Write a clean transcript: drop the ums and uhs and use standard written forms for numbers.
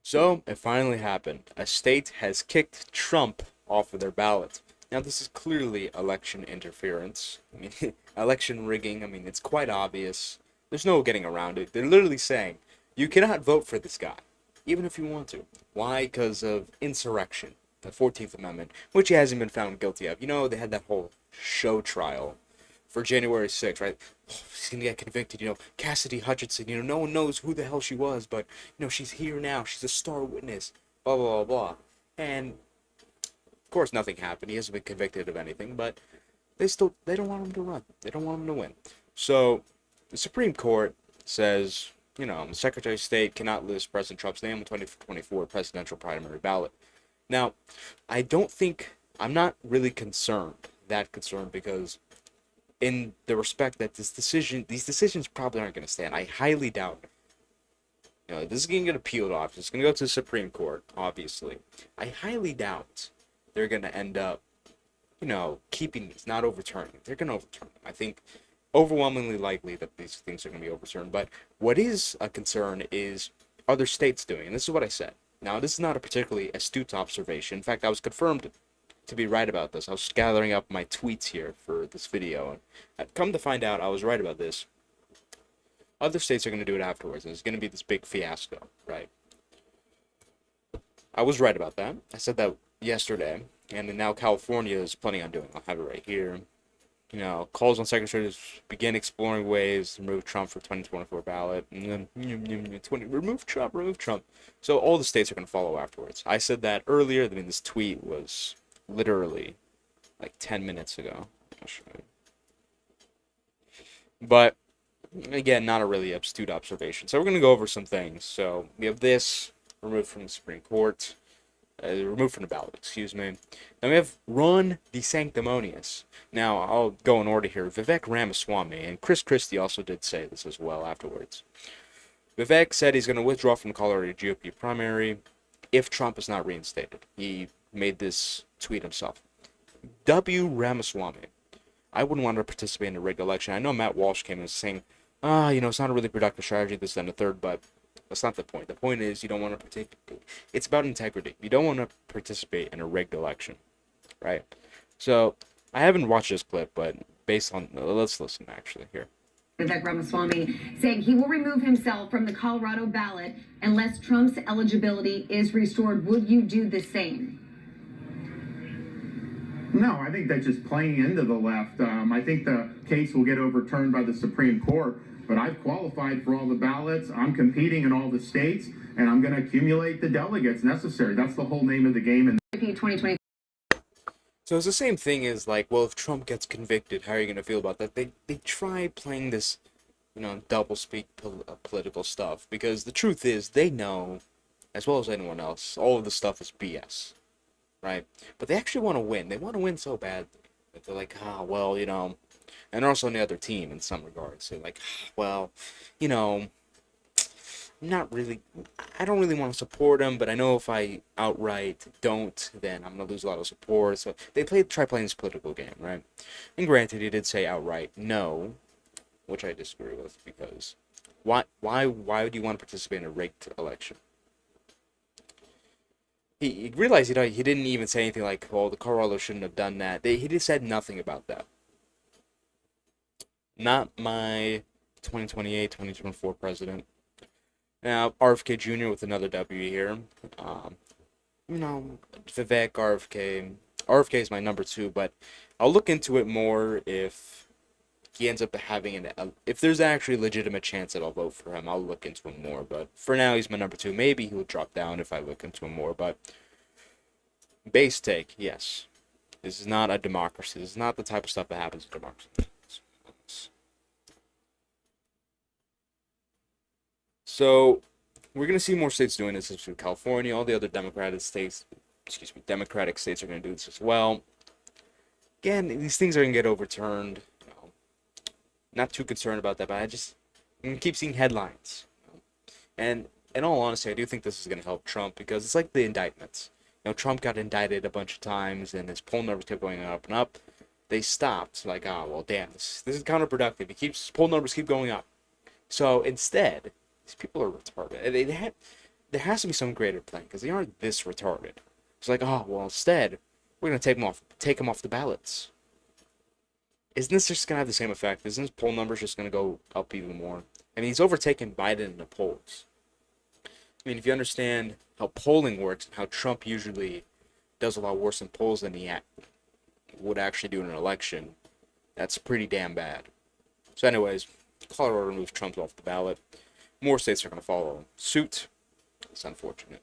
So, it finally happened. A state has kicked Trump off of their ballot. Now, this is clearly election interference. I mean, election rigging. I mean, it's quite obvious. There's no getting around it. They're literally saying, you cannot vote for this guy, even if you want to. Why? Because of insurrection, the 14th Amendment, which he hasn't been found guilty of. You know, they had that whole show trial for January 6th, right? Oh, he's gonna get convicted. Cassidy Hutchinson. No one knows who the hell she was, but she's here now. She's a star witness. Blah blah blah blah. And of course, nothing happened. He hasn't been convicted of anything, but they don't want him to run. They don't want him to win. So the Supreme Court says, the Secretary of State cannot list President Trump's name on the 2024 presidential primary ballot. Now, I'm not really that concerned, because in the respect that these decisions probably aren't going to stand. I highly doubt. This is going to get appealed off. It's going to go to the Supreme Court, obviously. I highly doubt they're going to end up, keeping these, not overturning. They're going to overturn them. I think overwhelmingly likely that these things are going to be overturned. But what is a concern is other states doing, and this is what I said. Now, this is not a particularly astute observation. In fact, I was confirmed to be right about this. I was gathering up my tweets here for this video, and I'd come to find out I was right about this. Other states are going to do it afterwards, and it's going to be this big fiasco, right? I was right about that. I said that yesterday, and now California is planning on doing it. I'll have it right here. Calls on secretaries to begin exploring ways to remove Trump for 2024 ballot. And then, remove Trump. So all the states are going to follow afterwards. I said that earlier. I mean, this tweet was literally like 10 minutes ago. I'll show you. But again, not a really astute observation. So we're going to go over some things. So we have this removed from the Supreme Court, removed from the ballot, excuse me. Then we have Ron DeSanctimonious. Now, I'll go in order here. Vivek Ramaswamy, and Chris Christie also did say this as well afterwards. Vivek said he's going to withdraw from the Colorado GOP primary if Trump is not reinstated. He made this tweet himself. W. Ramaswamy. I wouldn't want to participate in a rigged election. I know Matt Walsh came in saying, it's not a really productive strategy, this, and the third, but that's not the point. The point is you don't want to participate. It's about integrity. You don't want to participate in a rigged election, right? So I haven't watched this clip, but based on, let's listen actually here. Vivek Ramaswamy saying he will remove himself from the Colorado ballot unless Trump's eligibility is restored. Would you do the same? No, I think that's just playing into the left. I think the case will get overturned by the Supreme Court, but I've qualified for all the ballots. I'm competing in all the states, and I'm going to accumulate the delegates necessary. That's the whole name of the game. And 2020. So it's the same thing as like, well, if Trump gets convicted, how are you going to feel about that? They try playing this, double speak political stuff, because the truth is they know, as well as anyone else, all of this stuff is BS. Right? But they actually want to win. They want to win so badly that they're like, well, and they're also on the other team in some regards. They're like, well, I don't really want to support him, but I know if I outright don't, then I'm going to lose a lot of support. So they try playing this political game, right? And granted, he did say outright no, which I disagree with, because why would you want to participate in a rigged election? He realized he didn't even say anything like, well, the Colorado shouldn't have done that. He just said nothing about that. Not my 2028, 2024 president. Now, RFK Jr. with another W here. Vivek, RFK. RFK is my number 2, but I'll look into it more if he ends up having if there's actually a legitimate chance that I'll vote for him. I'll look into him more, but for now he's my number 2. Maybe he'll drop down if I look into him more, but base take, yes. This is not a democracy. This is not the type of stuff that happens in democracy. So we're going to see more states doing this. This is California, all the other democratic states are going to do this as well. Again, these things are going to get overturned. Not too concerned about that, but I'm going to keep seeing headlines. And in all honesty, I do think this is going to help Trump, because it's like the indictments. Trump got indicted a bunch of times, and his poll numbers kept going up and up. They stopped, like, well, damn, this is counterproductive. His poll numbers keep going up. So instead, these people are retarded. there has to be some greater plan because they aren't this retarded. It's like, oh well, instead we're gonna take him off the ballots. Isn't this just gonna have the same effect? Isn't his poll numbers just gonna go up even more? I mean, he's overtaken Biden in the polls. I mean, if you understand how polling works and how Trump usually does a lot worse in polls than he would actually do in an election, that's pretty damn bad. So, anyways, Colorado removes Trump off the ballot. More states are going to follow suit. It's unfortunate.